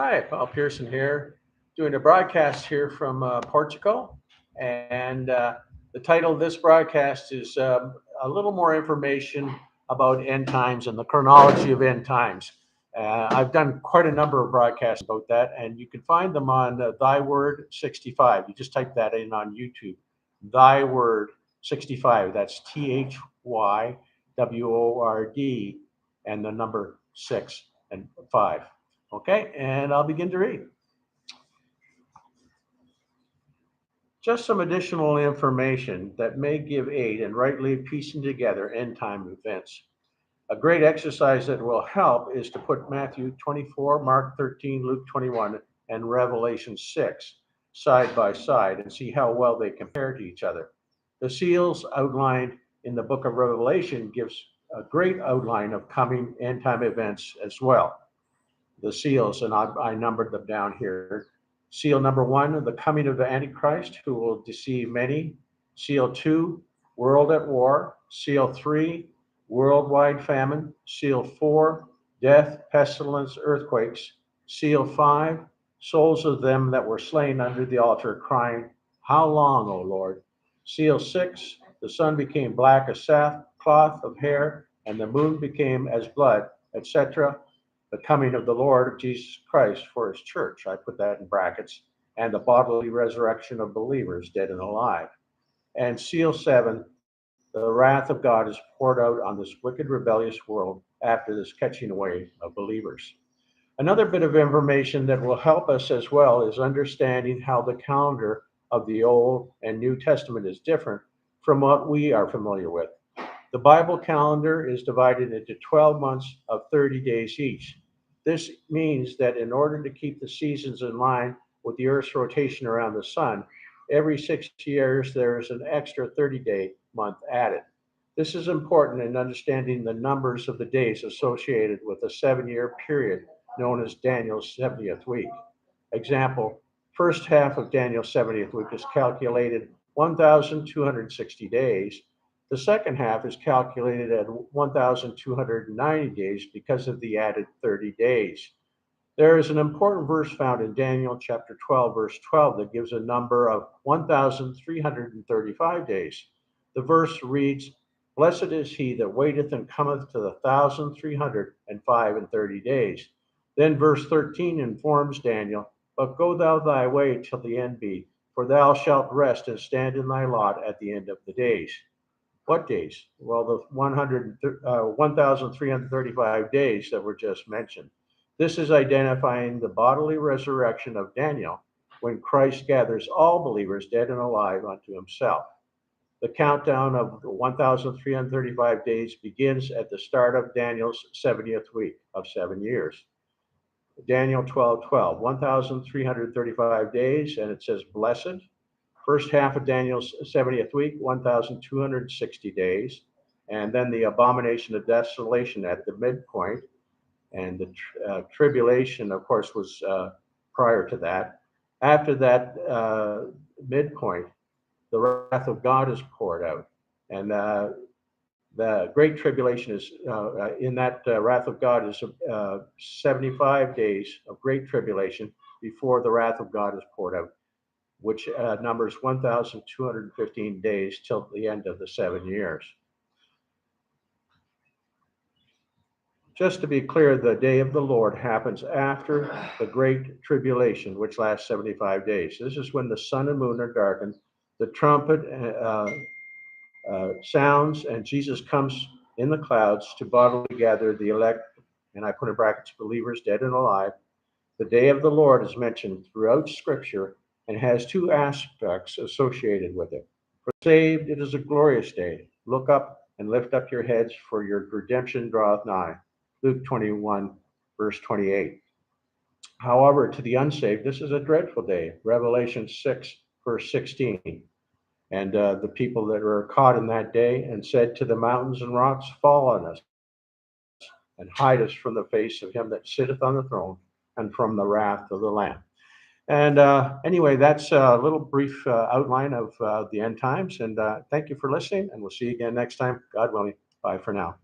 Hi, Paul Pearson here, doing a broadcast here from Portugal. And the title of this broadcast is a little more information about end times and the chronology of end times. I've done quite a number of broadcasts about that, and you can find them on Thy Word 65. You just type that in on YouTube. Thy Word 65. That's THYWORD and the number 6 and 5. Okay, and I'll begin to read. Just some additional information that may give aid in rightly piecing together end time events. A great exercise that will help is to put Matthew 24, Mark 13, Luke 21, and Revelation 6 side by side and see how well they compare to each other. The seals outlined in the book of Revelation gives a great outline of coming end time events as well. The seals, and I numbered them down here. Seal number one, the coming of the Antichrist, who will deceive many. Seal two, world at war. Seal three, worldwide famine. Seal four, death, pestilence, earthquakes. Seal five, souls of them that were slain under the altar, crying, How long, O Lord? Seal six, the sun became black as sackcloth of hair, and the moon became as blood, etc. The coming of the Lord Jesus Christ for his church. I put that in brackets. And the bodily resurrection of believers, dead and alive. And seal seven, the wrath of God is poured out on this wicked, rebellious world after this catching away of believers. Another bit of information that will help us as well is understanding how the calendar of the Old and New Testament is different from what we are familiar with. The Bible calendar is divided into 12 months of 30 days each. This means that in order to keep the seasons in line with the Earth's rotation around the sun, every 6 years there is an extra 30-day month added. This is important in understanding the numbers of the days associated with a 7-year period known as Daniel's 70th week. Example, first half of Daniel's 70th week is calculated 1,260 days. The second half is calculated at 1,290 days because of the added 30 days. There is an important verse found in Daniel chapter 12, verse 12, that gives a number of 1,335 days. The verse reads, Blessed is he that waiteth and cometh to the 1,305 and 30 days. Then verse 13 informs Daniel, But go thou thy way till the end be, for thou shalt rest and stand in thy lot at the end of the days. What days? Well, the 1,335 days that were just mentioned. This is identifying the bodily resurrection of Daniel when Christ gathers all believers, dead and alive, unto himself. The countdown of the 1,335 days begins at the start of Daniel's 70th week of 7 years. Daniel 12:12, 1,335 days, and it says, Blessed. First half of Daniel's 70th week, 1,260 days. And then the abomination of desolation at the midpoint. And the tribulation, of course, was prior to that. After that midpoint, the wrath of God is poured out. And the Great Tribulation is, in that wrath of God is 75 days of Great Tribulation before the wrath of God is poured out, which numbers 1,215 days till the end of the 7 years. Just to be clear, the day of the Lord happens after the Great Tribulation, which lasts 75 days. This is when the sun and moon are darkened, the trumpet sounds, and Jesus comes in the clouds to bodily gather the elect, and I put in brackets, believers, dead and alive. The day of the Lord is mentioned throughout Scripture and has two aspects associated with it. For saved, it is a glorious day. Look up and lift up your heads, for your redemption draweth nigh. Luke 21, verse 28. However, to the unsaved, this is a dreadful day. Revelation 6, verse 16. And the people that were caught in that day and said to the mountains and rocks, Fall on us and hide us from the face of him that sitteth on the throne and from the wrath of the Lamb. And anyway, that's a little brief outline of the end times. And thank you for listening. And we'll see you again next time. God willing. Bye for now.